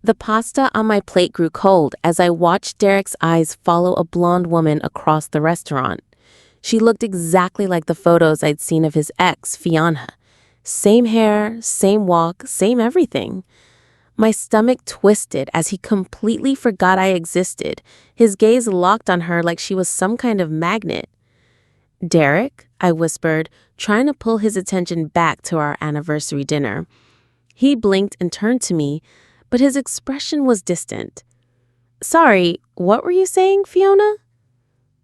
The pasta on my plate grew cold as I watched Derek's eyes follow a blonde woman across the restaurant. She looked exactly like the photos I'd seen of his ex, Fiona. Same hair, same walk, same everything. My stomach twisted as he completely forgot I existed, his gaze locked on her like she was some kind of magnet. "Derek," I whispered, trying to pull his attention back to our anniversary dinner. He blinked and turned to me, but his expression was distant. "Sorry, what were you saying, Fiona?"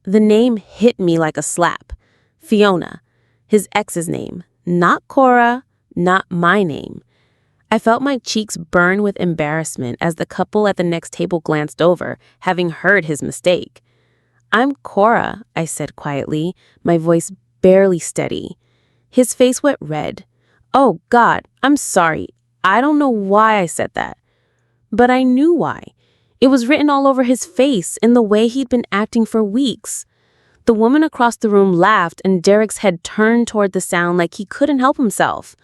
The name hit me like a slap. Fiona, his ex's name, not Kora, not my name. I felt my cheeks burn with embarrassment as the couple at the next table glanced over, having heard his mistake. "I'm Kora," I said quietly, my voice barely steady. His face went red. "Oh, God, I'm sorry. I don't know why I said that." But I knew why. It was written all over his face in the way he'd been acting for weeks. The woman across the room laughed and Derek's head turned toward the sound like he couldn't help himself.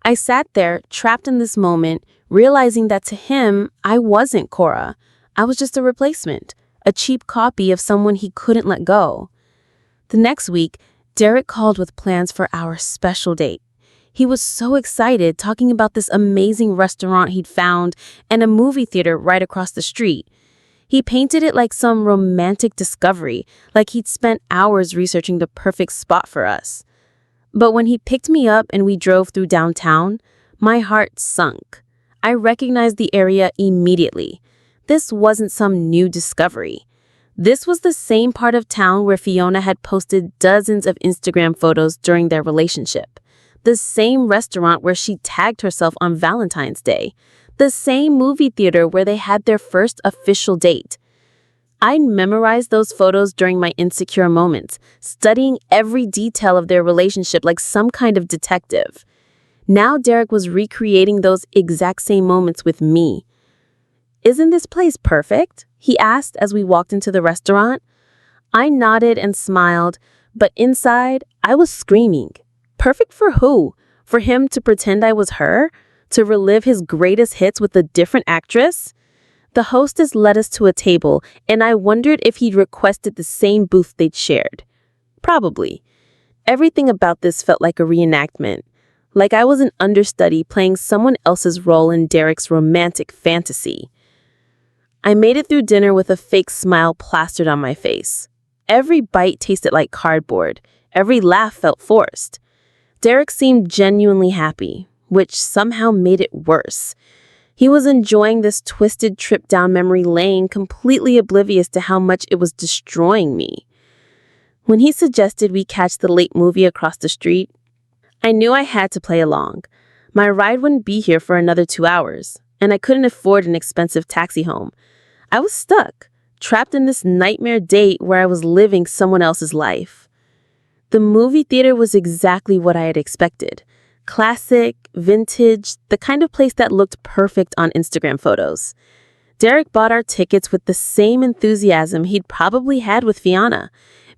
I sat there, trapped in this moment, realizing that to him, I wasn't Kora. I was just a replacement, a cheap copy of someone he couldn't let go. The next week, Derek called with plans for our special date. He was so excited, talking about this amazing restaurant he'd found and a movie theater right across the street. He painted it like some romantic discovery, like he'd spent hours researching the perfect spot for us. But when he picked me up and we drove through downtown, my heart sunk. I recognized the area immediately. This wasn't some new discovery. This was the same part of town where Fiona had posted dozens of Instagram photos during their relationship. The same restaurant where she tagged herself on Valentine's Day. The same movie theater where they had their first official date. I'd memorized those photos during my insecure moments, studying every detail of their relationship like some kind of detective. Now Derek was recreating those exact same moments with me. "Isn't this place perfect?" he asked as we walked into the restaurant. I nodded and smiled, but inside, I was screaming. Perfect for who? For him to pretend I was her? To relive his greatest hits with a different actress? The hostess led us to a table, and I wondered if he'd requested the same booth they'd shared. Probably. Everything about this felt like a reenactment, like I was an understudy playing someone else's role in Derek's romantic fantasy. I made it through dinner with a fake smile plastered on my face. Every bite tasted like cardboard. Every laugh felt forced. Derek seemed genuinely happy, which somehow made it worse. He was enjoying this twisted trip down memory lane, completely oblivious to how much it was destroying me. When he suggested we catch the late movie across the street, I knew I had to play along. My ride wouldn't be here for another 2 hours, and I couldn't afford an expensive taxi home. I was stuck, trapped in this nightmare date where I was living someone else's life. The movie theater was exactly what I had expected. Classic, vintage, the kind of place that looked perfect on Instagram photos. Derek bought our tickets with the same enthusiasm he'd probably had with Fiona.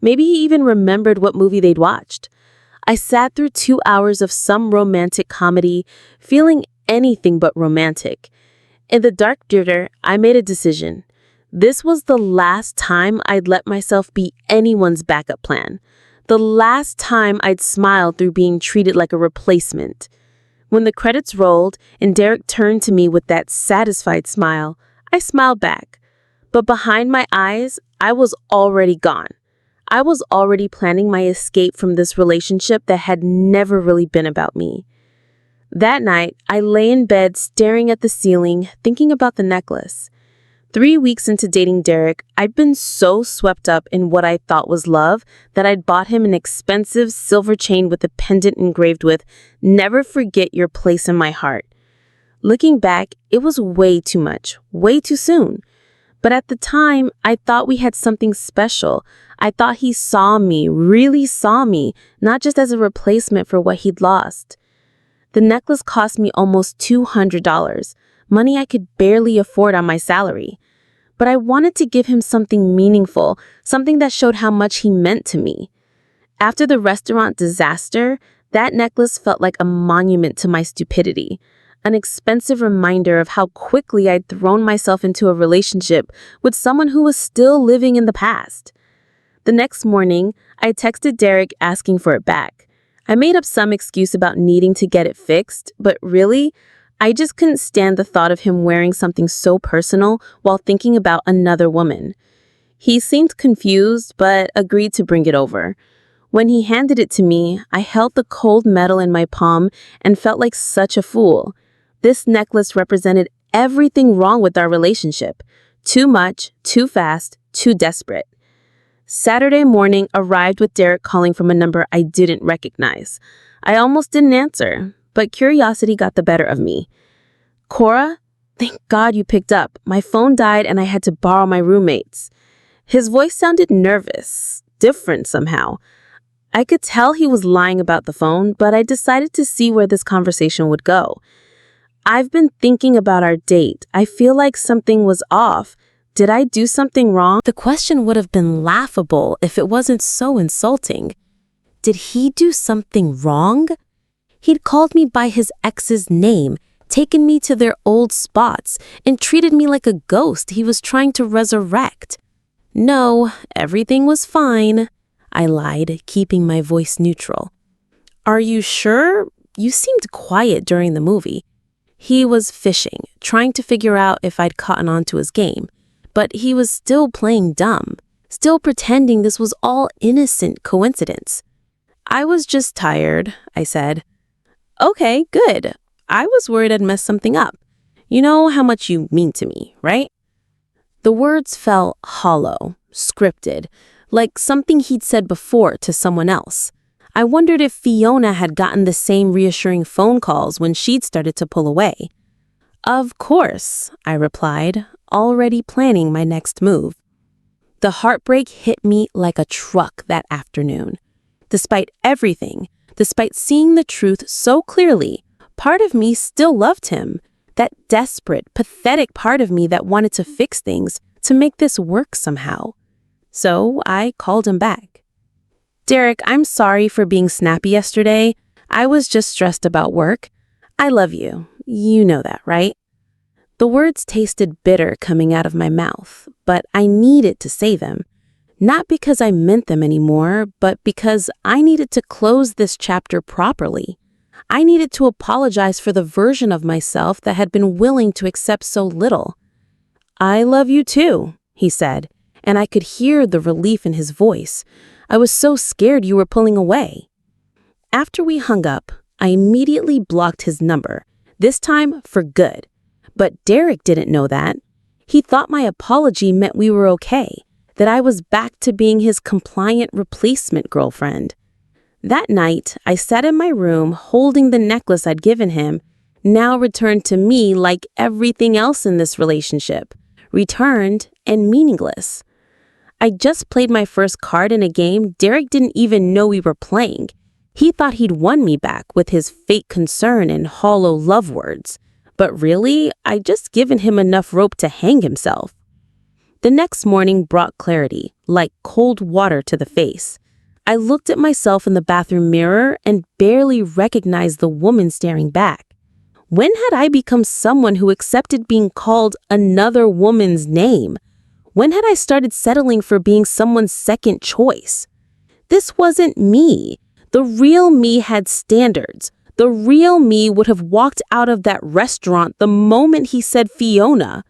Maybe he even remembered what movie they'd watched. I sat through 2 hours of some romantic comedy, feeling anything but romantic. In the dark theater, I made a decision. This was the last time I'd let myself be anyone's backup plan. The last time I'd smiled through being treated like a replacement. When the credits rolled and Derek turned to me with that satisfied smile, I smiled back. But behind my eyes, I was already gone. I was already planning my escape from this relationship that had never really been about me. That night, I lay in bed staring at the ceiling, thinking about the necklace. 3 weeks into dating Derek, I'd been so swept up in what I thought was love that I'd bought him an expensive silver chain with a pendant engraved with, "Never forget your place in my heart." Looking back, it was way too much, way too soon. But at the time, I thought we had something special. I thought he saw me, really saw me, not just as a replacement for what he'd lost. The necklace cost me almost $200, money I could barely afford on my salary. But I wanted to give him something meaningful, something that showed how much he meant to me. After the restaurant disaster, that necklace felt like a monument to my stupidity. an expensive reminder of how quickly I'd thrown myself into a relationship with someone who was still living in the past. The next morning, I texted Derek asking for it back. I made up some excuse about needing to get it fixed, but really, I just couldn't stand the thought of him wearing something so personal while thinking about another woman. He seemed confused, but agreed to bring it over. When he handed it to me, I held the cold metal in my palm and felt like such a fool. This necklace represented everything wrong with our relationship. Too much, too fast, too desperate. Saturday morning arrived with Derek calling from a number I didn't recognize. I almost didn't answer, but curiosity got the better of me. "Kora, thank God you picked up. My phone died and I had to borrow my roommate's." His voice sounded nervous, different somehow. I could tell he was lying about the phone, but I decided to see where this conversation would go. "I've been thinking about our date. I feel like something was off. Did I do something wrong?" The question would have been laughable if it wasn't so insulting. Did he do something wrong? He'd called me by his ex's name, taken me to their old spots, and treated me like a ghost he was trying to resurrect. "No, everything was fine," I lied, keeping my voice neutral. "Are you sure? You seemed quiet during the movie." He was fishing, trying to figure out if I'd caught on to his game. But he was still playing dumb, still pretending this was all innocent coincidence. "I was just tired," I said. "Okay, good. I was worried I'd messed something up. You know how much you mean to me, right?" The words fell hollow, scripted, like something he'd said before to someone else. I wondered if Fiona had gotten the same reassuring phone calls when she'd started to pull away. "Of course," I replied, already planning my next move. The heartbreak hit me like a truck that afternoon. Despite everything, despite seeing the truth so clearly, part of me still loved him. That desperate, pathetic part of me that wanted to fix things, to make this work somehow. So I called him back. "Derek, I'm sorry for being snappy yesterday. I was just stressed about work. I love you. You know that, right?" The words tasted bitter coming out of my mouth, but I needed to say them. Not because I meant them anymore, but because I needed to close this chapter properly. I needed to apologize for the version of myself that had been willing to accept so little. "I love you too," he said, and I could hear the relief in his voice. "I was so scared you were pulling away." After we hung up, I immediately blocked his number, this time for good. But Derek didn't know that. He thought my apology meant we were okay, that I was back to being his compliant replacement girlfriend. That night, I sat in my room holding the necklace I'd given him, now returned to me like everything else in this relationship, returned and meaningless. I just played my first card in a game Derek didn't even know we were playing. He thought he'd won me back with his fake concern and hollow love words. But really, I'd just given him enough rope to hang himself. The next morning brought clarity, like cold water to the face. I looked at myself in the bathroom mirror and barely recognized the woman staring back. When had I become someone who accepted being called another woman's name? When had I started settling for being someone's second choice? This wasn't me. The real me had standards. The real me would have walked out of that restaurant the moment he said Fiona.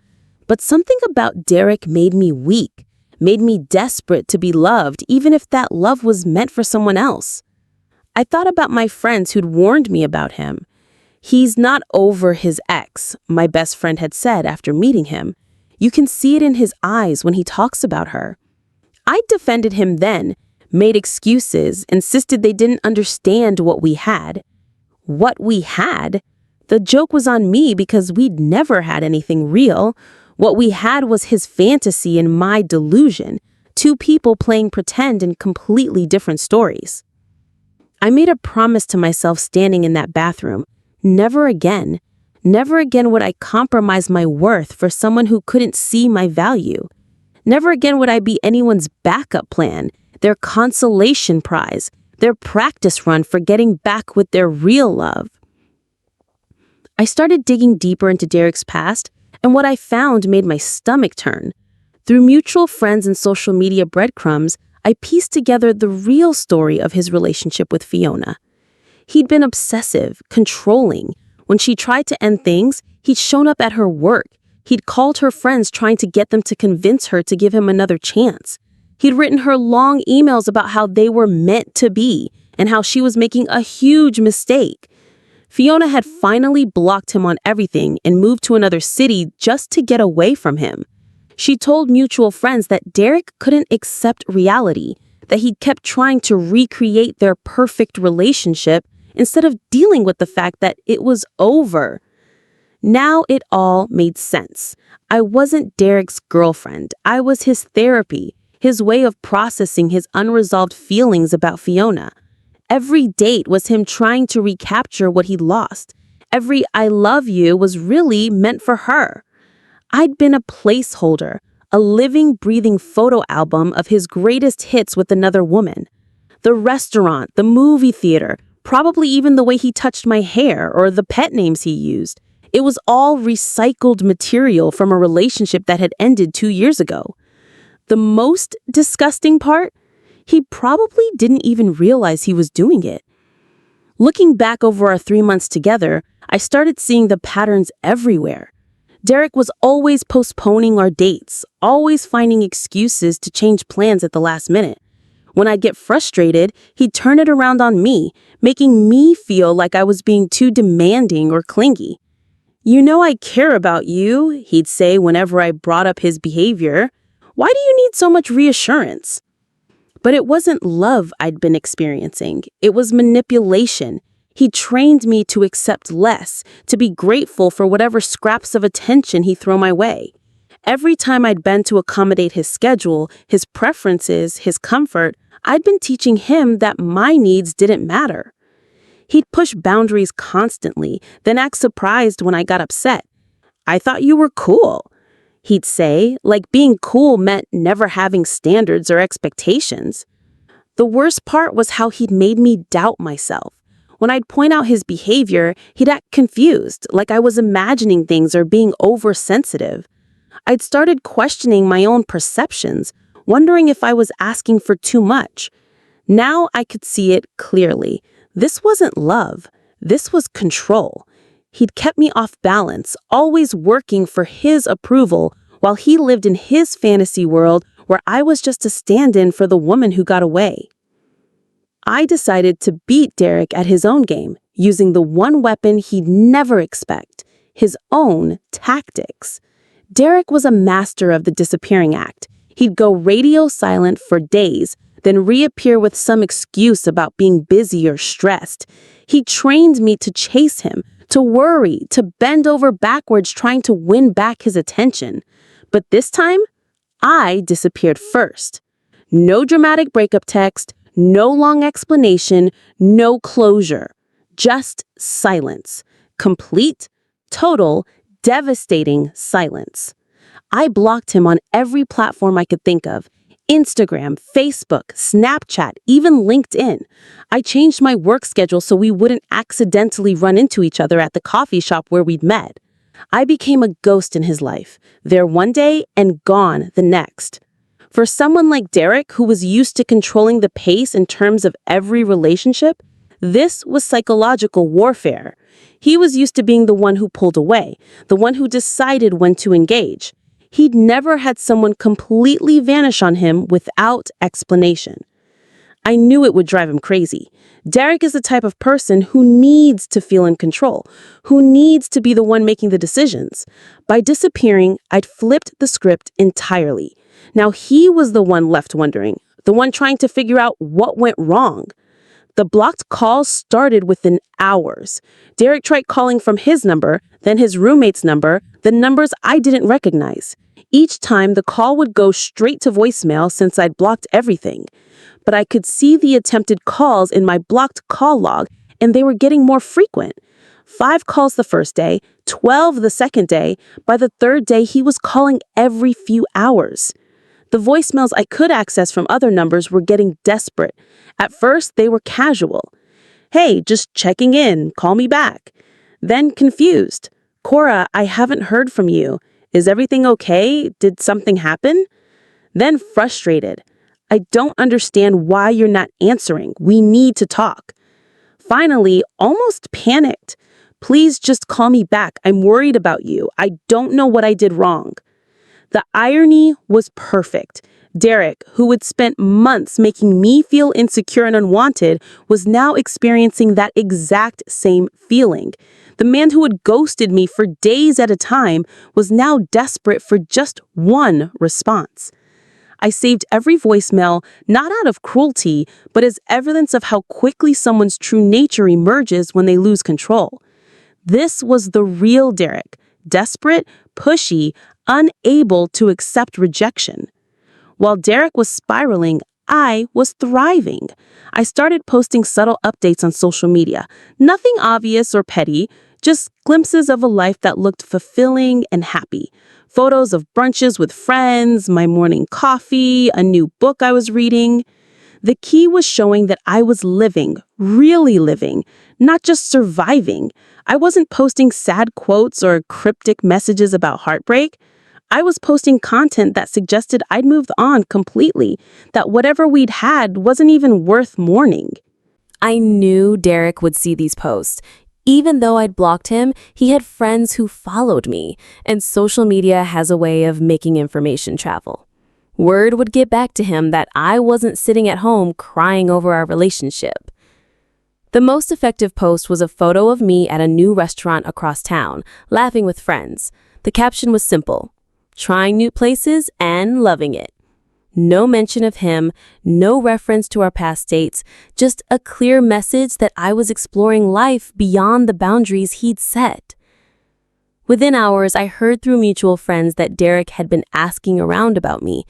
But something about Derek made me weak, made me desperate to be loved, even if that love was meant for someone else. I thought about my friends who'd warned me about him. "He's not over his ex," my best friend had said after meeting him. "You can see it in his eyes when he talks about her." I defended him then, made excuses, insisted they didn't understand what we had. What we had? The joke was on me because we'd never had anything real. What we had was his fantasy and my delusion, two people playing pretend in completely different stories. I made a promise to myself standing in that bathroom. Never again. Never again would I compromise my worth for someone who couldn't see my value. Never again would I be anyone's backup plan, their consolation prize, their practice run for getting back with their real love. I started digging deeper into Derek's past, and what I found made my stomach turn. Through mutual friends and social media breadcrumbs, I pieced together the real story of his relationship with Fiona. He'd been obsessive, controlling. When she tried to end things, he'd shown up at her work. He'd called her friends trying to get them to convince her to give him another chance. He'd written her long emails about how they were meant to be and how she was making a huge mistake. Fiona had finally blocked him on everything and moved to another city just to get away from him. She told mutual friends that Derek couldn't accept reality, that he kept trying to recreate their perfect relationship instead of dealing with the fact that it was over. Now it all made sense. I wasn't Derek's girlfriend. I was his therapy, his way of processing his unresolved feelings about Fiona. Every date was him trying to recapture what he'd lost. Every "I love you" was really meant for her. I'd been a placeholder, a living, breathing photo album of his greatest hits with another woman. The restaurant, the movie theater, probably even the way he touched my hair or the pet names he used. It was all recycled material from a relationship that had ended 2 years ago. The most disgusting part? He probably didn't even realize he was doing it. Looking back over our 3 months together, I started seeing the patterns everywhere. Derek was always postponing our dates, always finding excuses to change plans at the last minute. When I'd get frustrated, he'd turn it around on me, making me feel like I was being too demanding or clingy. "You know I care about you," he'd say whenever I brought up his behavior. "Why do you need so much reassurance?" But it wasn't love I'd been experiencing. It was manipulation. He trained me to accept less, to be grateful for whatever scraps of attention he threw my way. Every time I'd bent to accommodate his schedule, his preferences, his comfort, I'd been teaching him that my needs didn't matter. He'd push boundaries constantly, then act surprised when I got upset. "I thought you were cool," he'd say, like being cool meant never having standards or expectations. The worst part was how he'd made me doubt myself. When I'd point out his behavior, he'd act confused, like I was imagining things or being oversensitive. I'd started questioning my own perceptions, wondering if I was asking for too much. Now I could see it clearly. This wasn't love. This was control. He'd kept me off balance, always working for his approval, while he lived in his fantasy world where I was just a stand-in for the woman who got away. I decided to beat Derek at his own game, using the one weapon he'd never expect, his own tactics. Derek was a master of the disappearing act. He'd go radio silent for days, then reappear with some excuse about being busy or stressed. He trained me to chase him, to worry, to bend over backwards trying to win back his attention. But this time, I disappeared first. No dramatic breakup text, no long explanation, no closure. Just silence. Complete, total, devastating silence. I blocked him on every platform I could think of. Instagram, Facebook, Snapchat, even LinkedIn. I changed my work schedule so we wouldn't accidentally run into each other at the coffee shop where we'd met. I became a ghost in his life, there one day and gone the next. For someone like Derek, who was used to controlling the pace in terms of every relationship, this was psychological warfare. He was used to being the one who pulled away, the one who decided when to engage. He'd never had someone completely vanish on him without explanation. I knew it would drive him crazy. Derek is the type of person who needs to feel in control, who needs to be the one making the decisions. By disappearing, I'd flipped the script entirely. Now he was the one left wondering, the one trying to figure out what went wrong. The blocked calls started within hours. Derek tried calling from his number, then his roommate's number, the numbers I didn't recognize. Each time, the call would go straight to voicemail since I'd blocked everything. But I could see the attempted calls in my blocked call log, and they were getting more frequent. 5 calls the first day, 12 the second day. By the third day, he was calling every few hours. The voicemails I could access from other numbers were getting desperate. At first, they were casual. "Hey, just checking in, call me back." Then confused. Kora, I haven't heard from you. Is everything okay? Did something happen? Then frustrated. I don't understand why you're not answering. We need to talk. Finally, almost panicked. Please just call me back. I'm worried about you. I don't know what I did wrong. The irony was perfect. Derek, who had spent months making me feel insecure and unwanted, was now experiencing that exact same feeling. The man who had ghosted me for days at a time was now desperate for just one response. I saved every voicemail, not out of cruelty, but as evidence of how quickly someone's true nature emerges when they lose control. This was the real Derek, desperate, pushy, unable to accept rejection. While Derek was spiraling, I was thriving. I started posting subtle updates on social media. Nothing obvious or petty, just glimpses of a life that looked fulfilling and happy. Photos of brunches with friends, my morning coffee, a new book I was reading. The key was showing that I was living, really living, not just surviving. I wasn't posting sad quotes or cryptic messages about heartbreak. I was posting content that suggested I'd moved on completely, that whatever we'd had wasn't even worth mourning. I knew Derek would see these posts. Even though I'd blocked him, he had friends who followed me, and social media has a way of making information travel. Word would get back to him that I wasn't sitting at home crying over our relationship. The most effective post was a photo of me at a new restaurant across town, laughing with friends. The caption was simple: trying new places and loving it. No mention of him, no reference to our past dates, just a clear message that I was exploring life beyond the boundaries he'd set. Within hours, I heard through mutual friends that Derek had been asking around about me.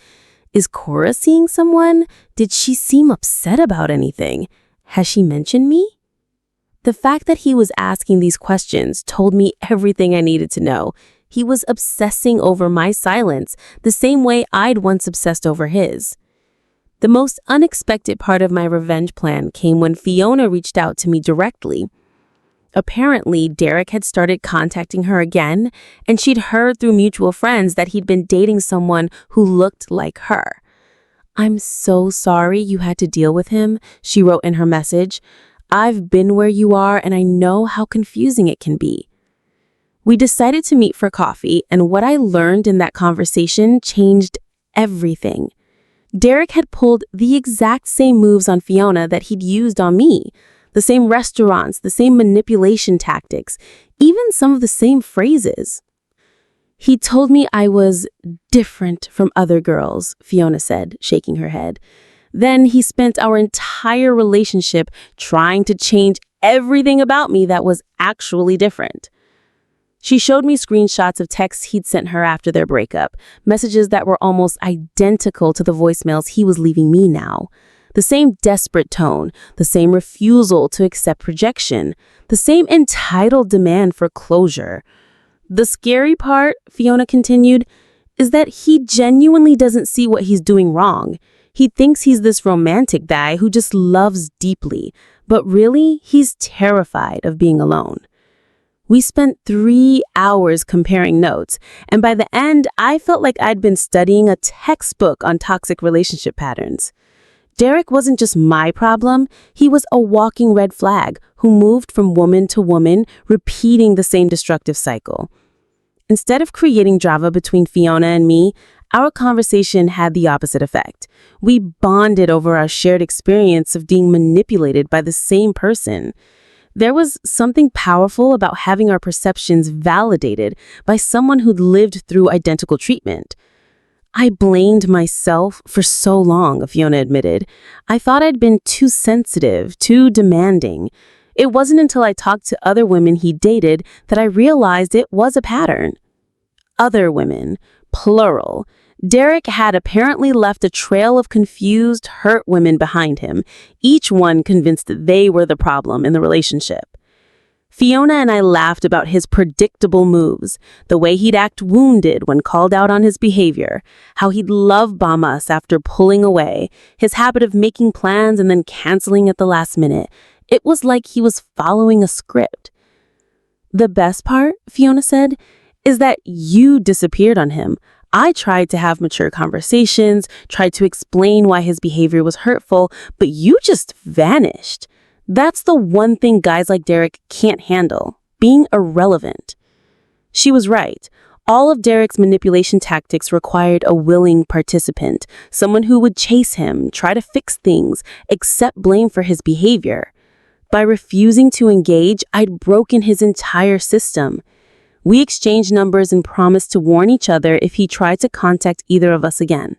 Is Kora seeing someone? Did she seem upset about anything? Has she mentioned me? The fact that he was asking these questions told me everything I needed to know. He was obsessing over my silence, the same way I'd once obsessed over his. The most unexpected part of my revenge plan came when Fiona reached out to me directly. Apparently, Derek had started contacting her again, and she'd heard through mutual friends that he'd been dating someone who looked like her. "I'm so sorry you had to deal with him," she wrote in her message. "I've been where you are, and I know how confusing it can be." We decided to meet for coffee, and what I learned in that conversation changed everything. Derek had pulled the exact same moves on Fiona that he'd used on me. The same restaurants, the same manipulation tactics, even some of the same phrases. "He told me I was different from other girls," Fiona said, shaking her head. "Then he spent our entire relationship trying to change everything about me that was actually different." She showed me screenshots of texts he'd sent her after their breakup, messages that were almost identical to the voicemails he was leaving me now. The same desperate tone, the same refusal to accept rejection, the same entitled demand for closure. "The scary part," Fiona continued, "is that he genuinely doesn't see what he's doing wrong. He thinks he's this romantic guy who just loves deeply, but really, he's terrified of being alone." We spent 3 hours comparing notes, and by the end, I felt like I'd been studying a textbook on toxic relationship patterns. Derek wasn't just my problem, he was a walking red flag who moved from woman to woman, repeating the same destructive cycle. Instead of creating drama between Fiona and me, our conversation had the opposite effect. We bonded over our shared experience of being manipulated by the same person. There was something powerful about having our perceptions validated by someone who'd lived through identical treatment. "I blamed myself for so long," Fiona admitted. "I thought I'd been too sensitive, too demanding. It wasn't until I talked to other women he dated that I realized it was a pattern." Other women, plural. Derek had apparently left a trail of confused, hurt women behind him, each one convinced that they were the problem in the relationship. Fiona and I laughed about his predictable moves, the way he'd act wounded when called out on his behavior, how he'd love bomb us after pulling away, his habit of making plans and then canceling at the last minute. It was like he was following a script. The best part, Fiona said, is that you disappeared on him. I tried to have mature conversations, tried to explain why his behavior was hurtful, but you just vanished. That's the one thing guys like Derek can't handle, being irrelevant. She was right. All of Derek's manipulation tactics required a willing participant, someone who would chase him, try to fix things, accept blame for his behavior. By refusing to engage, I'd broken his entire system. We exchanged numbers and promised to warn each other if he tried to contact either of us again.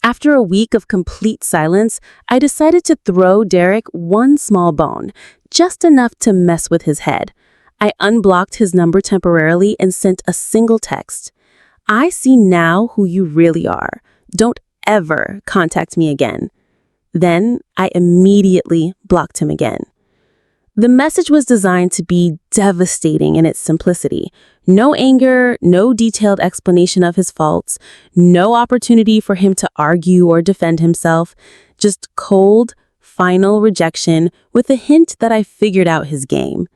After a week of complete silence, I decided to throw Derek one small bone, just enough to mess with his head. I unblocked his number temporarily and sent a single text. I see now who you really are. Don't ever contact me again. Then I immediately blocked him again. The message was designed to be devastating in its simplicity. No anger, no detailed explanation of his faults, no opportunity for him to argue or defend himself, just cold, final rejection with a hint that I figured out his game.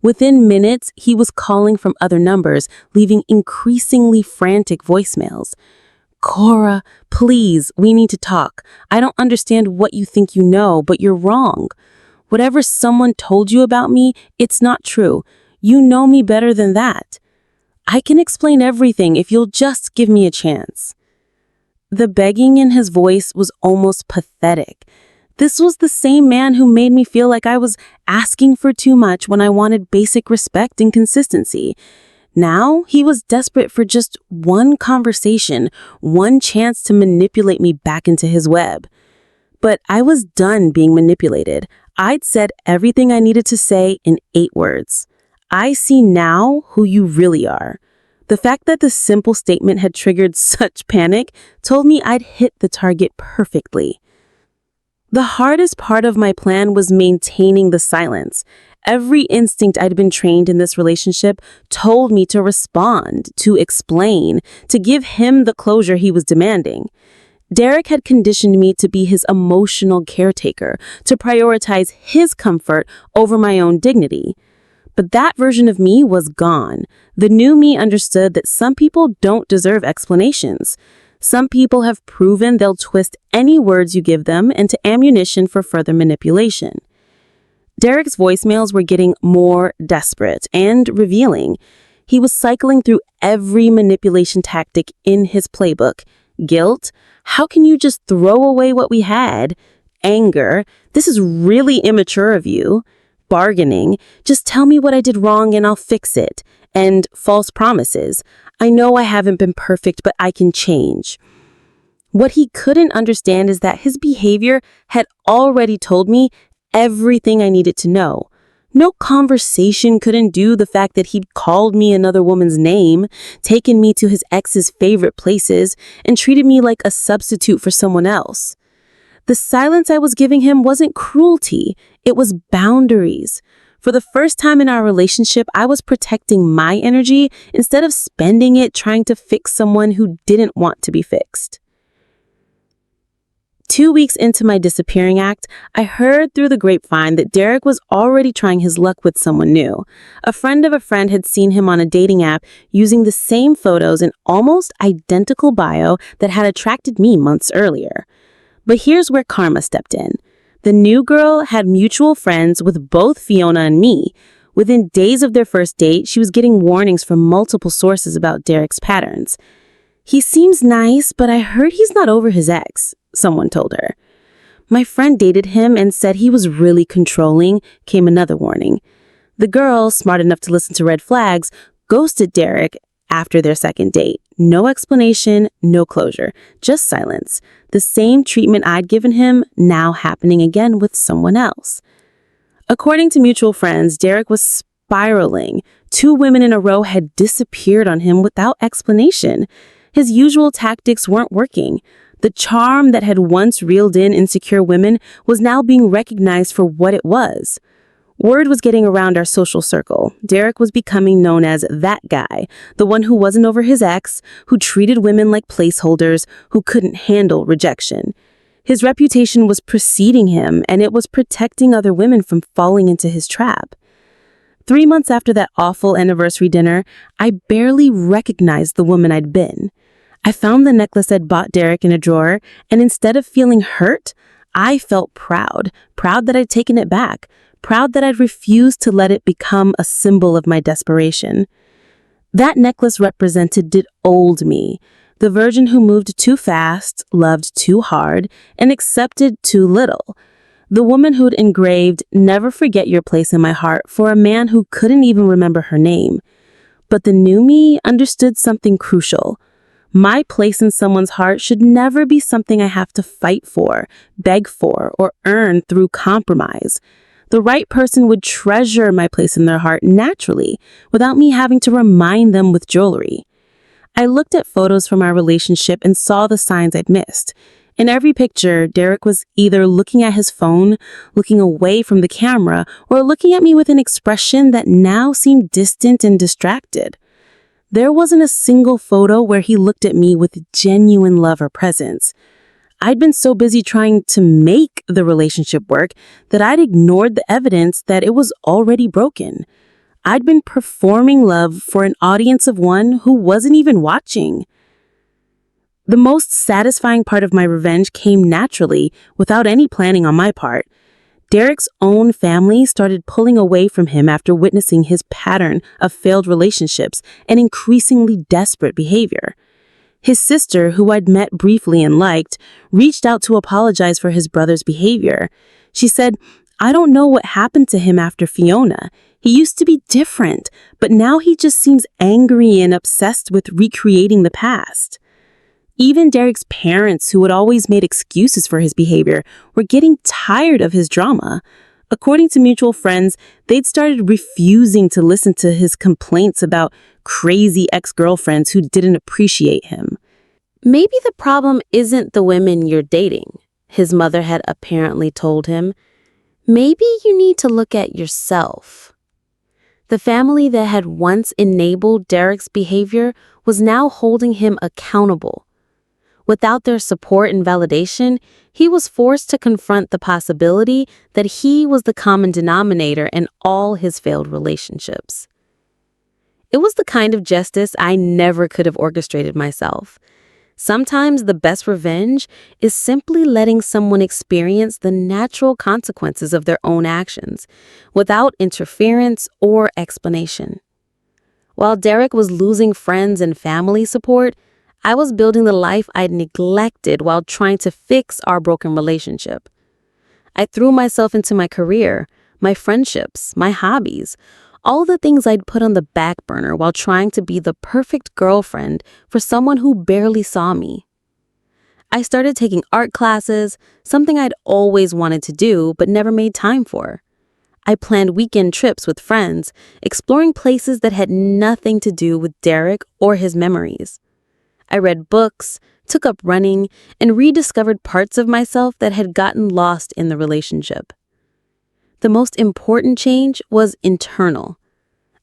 Within minutes, he was calling from other numbers, leaving increasingly frantic voicemails. Kora, please, we need to talk. I don't understand what you think you know, but you're wrong. Whatever someone told you about me, it's not true. You know me better than that. I can explain everything if you'll just give me a chance. The begging in his voice was almost pathetic. This was the same man who made me feel like I was asking for too much when I wanted basic respect and consistency. Now, he was desperate for just one conversation, one chance to manipulate me back into his web. But I was done being manipulated. I'd said everything I needed to say in 8 words. I see now who you really are. The fact that the simple statement had triggered such panic told me I'd hit the target perfectly. The hardest part of my plan was maintaining the silence. Every instinct I'd been trained in this relationship told me to respond, to explain, to give him the closure he was demanding. Derek had conditioned me to be his emotional caretaker, to prioritize his comfort over my own dignity. But that version of me was gone. The new me understood that some people don't deserve explanations. Some people have proven they'll twist any words you give them into ammunition for further manipulation. Derek's voicemails were getting more desperate and revealing. He was cycling through every manipulation tactic in his playbook. Guilt, how can you just throw away what we had? Anger, this is really immature of you. Bargaining, just tell me what I did wrong and I'll fix it. And false promises, I know I haven't been perfect, but I can change. What he couldn't understand is that his behavior had already told me everything I needed to know. No conversation could undo the fact that he'd called me another woman's name, taken me to his ex's favorite places, and treated me like a substitute for someone else. The silence I was giving him wasn't cruelty, it was boundaries. For the first time in our relationship, I was protecting my energy instead of spending it trying to fix someone who didn't want to be fixed. 2 weeks into my disappearing act, I heard through the grapevine that Derek was already trying his luck with someone new. A friend of a friend had seen him on a dating app using the same photos and almost identical bio that had attracted me months earlier. But here's where karma stepped in. The new girl had mutual friends with both Fiona and me. Within days of their first date, she was getting warnings from multiple sources about Derek's patterns. He seems nice, but I heard he's not over his ex, someone told her. My friend dated him and said he was really controlling, came another warning. The girl, smart enough to listen to red flags, ghosted Derek after their second date. No explanation, no closure, just silence. The same treatment I'd given him, now happening again with someone else. According to mutual friends, Derek was spiraling. 2 women in a row had disappeared on him without explanation. His usual tactics weren't working. The charm that had once reeled in insecure women was now being recognized for what it was. Word was getting around our social circle. Derek was becoming known as that guy, the one who wasn't over his ex, who treated women like placeholders, who couldn't handle rejection. His reputation was preceding him, and it was protecting other women from falling into his trap. 3 months after that awful anniversary dinner, I barely recognized the woman I'd been. I found the necklace I'd bought Derek in a drawer, and instead of feeling hurt, I felt proud. Proud that I'd taken it back. Proud that I'd refused to let it become a symbol of my desperation. That necklace represented the old me, the version who moved too fast, loved too hard, and accepted too little. The woman who'd engraved, "Never forget your place in my heart," for a man who couldn't even remember her name. But the new me understood something crucial. My place in someone's heart should never be something I have to fight for, beg for, or earn through compromise. The right person would treasure my place in their heart naturally, without me having to remind them with jewelry. I looked at photos from our relationship and saw the signs I'd missed. In every picture, Derek was either looking at his phone, looking away from the camera, or looking at me with an expression that now seemed distant and distracted. There wasn't a single photo where he looked at me with genuine love or presence. I'd been so busy trying to make the relationship work that I'd ignored the evidence that it was already broken. I'd been performing love for an audience of one who wasn't even watching. The most satisfying part of my revenge came naturally, without any planning on my part. Derek's own family started pulling away from him after witnessing his pattern of failed relationships and increasingly desperate behavior. His sister, who I'd met briefly and liked, reached out to apologize for his brother's behavior. She said, "I don't know what happened to him after Fiona. He used to be different, but now he just seems angry and obsessed with recreating the past." Even Derek's parents, who had always made excuses for his behavior, were getting tired of his drama. According to mutual friends, they'd started refusing to listen to his complaints about crazy ex-girlfriends who didn't appreciate him. Maybe the problem isn't the women you're dating, his mother had apparently told him. Maybe you need to look at yourself. The family that had once enabled Derek's behavior was now holding him accountable. Without their support and validation, he was forced to confront the possibility that he was the common denominator in all his failed relationships. It was the kind of justice I never could have orchestrated myself. Sometimes the best revenge is simply letting someone experience the natural consequences of their own actions, without interference or explanation. While Derek was losing friends and family support, I was building the life I'd neglected while trying to fix our broken relationship. I threw myself into my career, my friendships, my hobbies, all the things I'd put on the back burner while trying to be the perfect girlfriend for someone who barely saw me. I started taking art classes, something I'd always wanted to do but never made time for. I planned weekend trips with friends, exploring places that had nothing to do with Derek or his memories. I read books, took up running, and rediscovered parts of myself that had gotten lost in the relationship. The most important change was internal.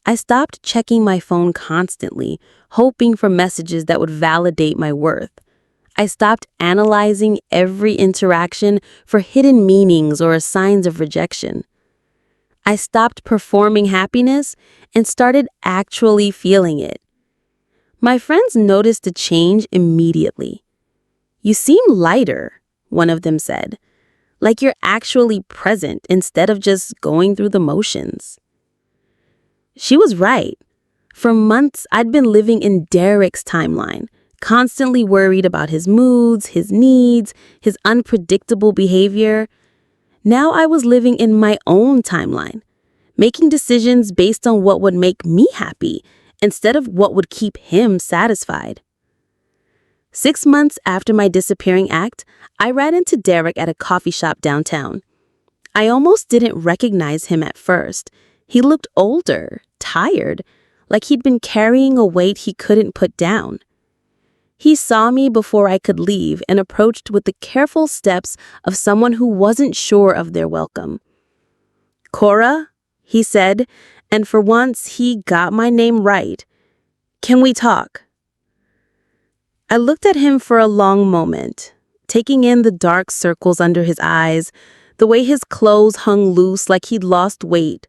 I stopped checking my phone constantly, hoping for messages that would validate my worth. I stopped analyzing every interaction for hidden meanings or signs of rejection. I stopped performing happiness and started actually feeling it. My friends noticed a change immediately. "You seem lighter," one of them said, "like you're actually present instead of just going through the motions." She was right. For months, I'd been living in Derek's timeline, constantly worried about his moods, his needs, his unpredictable behavior. Now I was living in my own timeline, making decisions based on what would make me happy instead of what would keep him satisfied. 6 months after my disappearing act, I ran into Derek at a coffee shop downtown. I almost didn't recognize him at first. He looked older, tired, like he'd been carrying a weight he couldn't put down. He saw me before I could leave and approached with the careful steps of someone who wasn't sure of their welcome. "Kora," he said, and for once he got my name right. "Can we talk?" I looked at him for a long moment, taking in the dark circles under his eyes, the way his clothes hung loose like he'd lost weight.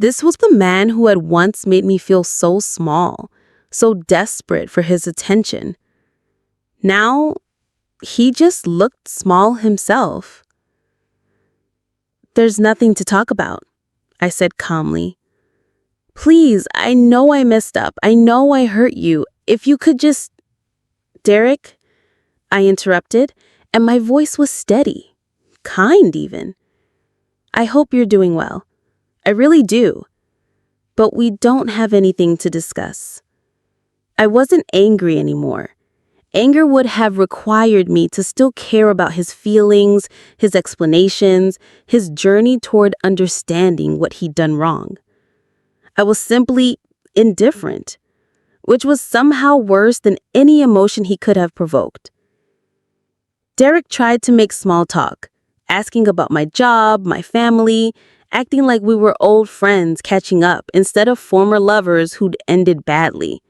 This was the man who had once made me feel so small, so desperate for his attention. Now, he just looked small himself. "There's nothing to talk about," I said calmly. "Please, I know I messed up. I know I hurt you. If you could just—" "Derek," I interrupted, and my voice was steady, kind even. "I hope you're doing well. I really do. But we don't have anything to discuss." I wasn't angry anymore. Anger would have required me to still care about his feelings, his explanations, his journey toward understanding what he'd done wrong. I was simply indifferent, which was somehow worse than any emotion he could have provoked. Derek tried to make small talk, asking about my job, my family, acting like we were old friends catching up instead of former lovers who'd ended badly.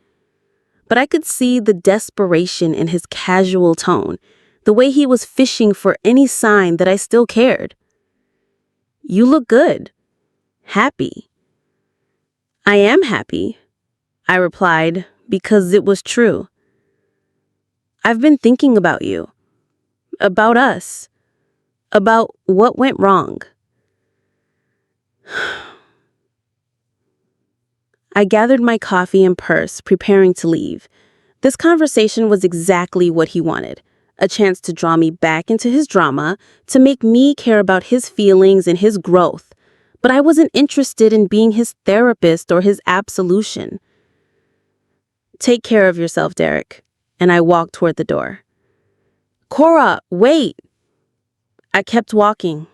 But I could see the desperation in his casual tone, the way he was fishing for any sign that I still cared. "You look good. Happy." "I am happy," I replied, because it was true. "I've been thinking about you, about us, about what went wrong." I gathered my coffee and purse, preparing to leave. This conversation was exactly what he wanted, a chance to draw me back into his drama, to make me care about his feelings and his growth. But I wasn't interested in being his therapist or his absolution. "Take care of yourself, Derek," and I walked toward the door. "Kora, wait!" I kept walking.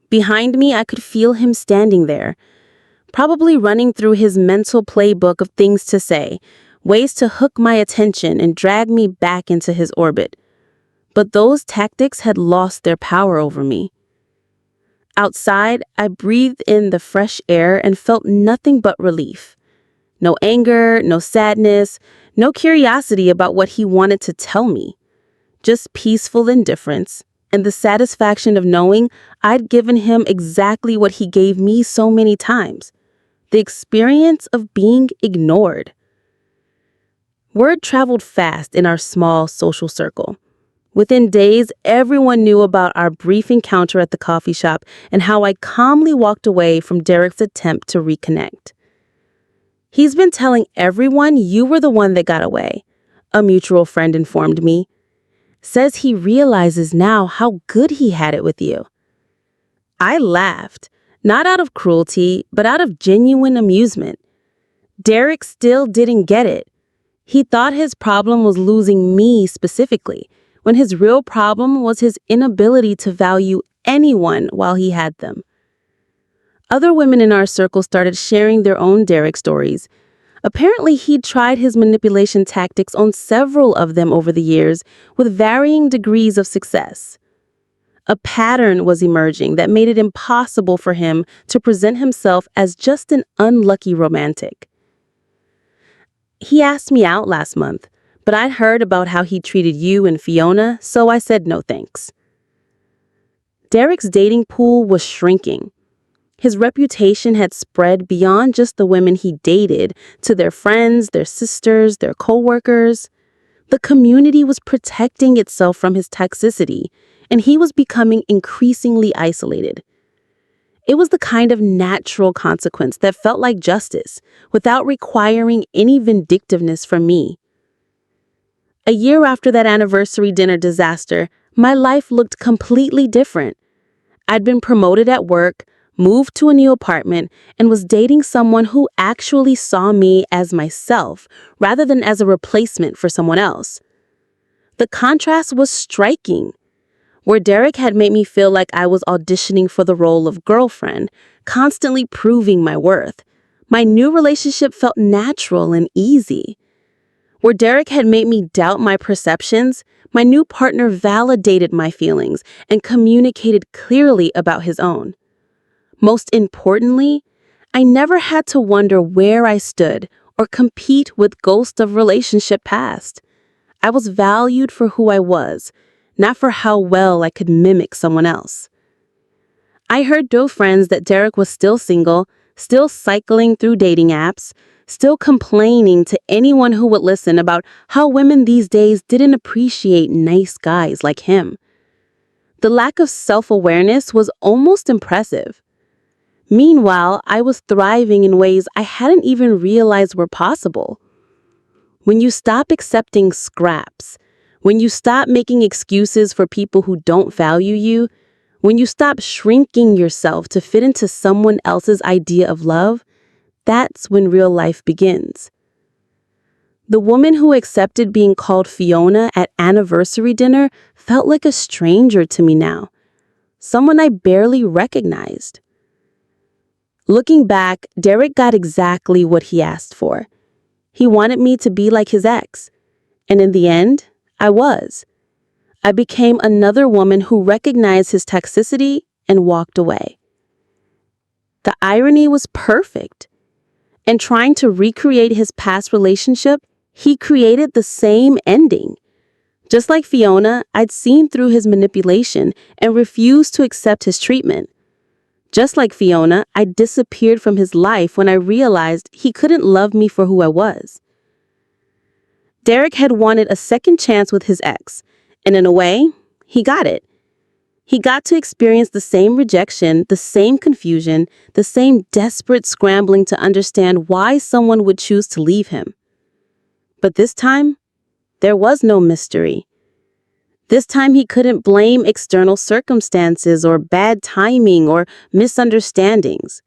Behind me, I could feel him standing there, probably running through his mental playbook of things to say, ways to hook my attention and drag me back into his orbit. But those tactics had lost their power over me. Outside, I breathed in the fresh air and felt nothing but relief. No anger, no sadness, no curiosity about what he wanted to tell me. Just peaceful indifference and the satisfaction of knowing I'd given him exactly what he gave me so many times. The experience of being ignored. Word traveled fast in our small social circle. Within days, everyone knew about our brief encounter at the coffee shop and how I calmly walked away from Derek's attempt to reconnect. "He's been telling everyone you were the one that got away," a mutual friend informed me. "Says he realizes now how good he had it with you." I laughed, not out of cruelty, but out of genuine amusement. Derek still didn't get it. He thought his problem was losing me specifically, when his real problem was his inability to value anyone while he had them. Other women in our circle started sharing their own Derek stories. Apparently, he'd tried his manipulation tactics on several of them over the years, with varying degrees of success. A pattern was emerging that made it impossible for him to present himself as just an unlucky romantic. He asked me out last month, but I'd heard about how he treated you and Fiona, so I said no thanks. Derek's dating pool was shrinking. His reputation had spread beyond just the women he dated to their friends, their sisters, their co-workers. The community was protecting itself from his toxicity, and he was becoming increasingly isolated. It was the kind of natural consequence that felt like justice, without requiring any vindictiveness from me. A year after that anniversary dinner disaster, my life looked completely different. I'd been promoted at work, moved to a new apartment, and was dating someone who actually saw me as myself rather than as a replacement for someone else. The contrast was striking. Where Derek had made me feel like I was auditioning for the role of girlfriend, constantly proving my worth, my new relationship felt natural and easy. Where Derek had made me doubt my perceptions, my new partner validated my feelings and communicated clearly about his own. Most importantly, I never had to wonder where I stood or compete with ghosts of relationship past. I was valued for who I was, not for how well I could mimic someone else. I heard through friends that Derek was still single, still cycling through dating apps, still complaining to anyone who would listen about how women these days didn't appreciate nice guys like him. The lack of self-awareness was almost impressive. Meanwhile, I was thriving in ways I hadn't even realized were possible. When you stop accepting scraps, when you stop making excuses for people who don't value you, when you stop shrinking yourself to fit into someone else's idea of love, that's when real life begins. The woman who accepted being called Fiona at anniversary dinner felt like a stranger to me now, someone I barely recognized. Looking back, Derek got exactly what he asked for. He wanted me to be like his ex, and in the end, I was. I became another woman who recognized his toxicity and walked away. The irony was perfect. And trying to recreate his past relationship, he created the same ending. Just like Fiona, I'd seen through his manipulation and refused to accept his treatment. Just like Fiona, I disappeared from his life when I realized he couldn't love me for who I was. Derek had wanted a second chance with his ex, and in a way, he got it. He got to experience the same rejection, the same confusion, the same desperate scrambling to understand why someone would choose to leave him. But this time, there was no mystery. This time he couldn't blame external circumstances or bad timing or misunderstandings.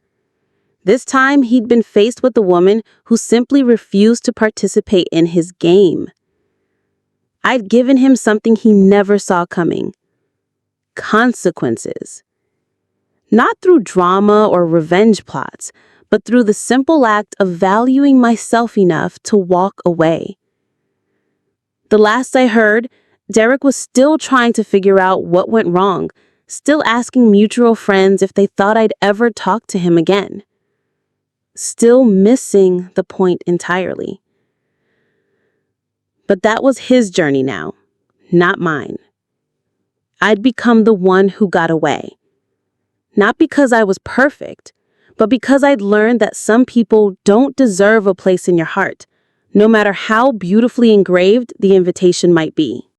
This time he'd been faced with a woman who simply refused to participate in his game. I'd given him something he never saw coming. Consequences. Not through drama or revenge plots, but through the simple act of valuing myself enough to walk away. The last I heard, Derek was still trying to figure out what went wrong, still asking mutual friends if they thought I'd ever talk to him again. Still missing the point entirely. But that was his journey now, not mine. I'd become the one who got away. Not because I was perfect, but because I'd learned that some people don't deserve a place in your heart, no matter how beautifully engraved the invitation might be.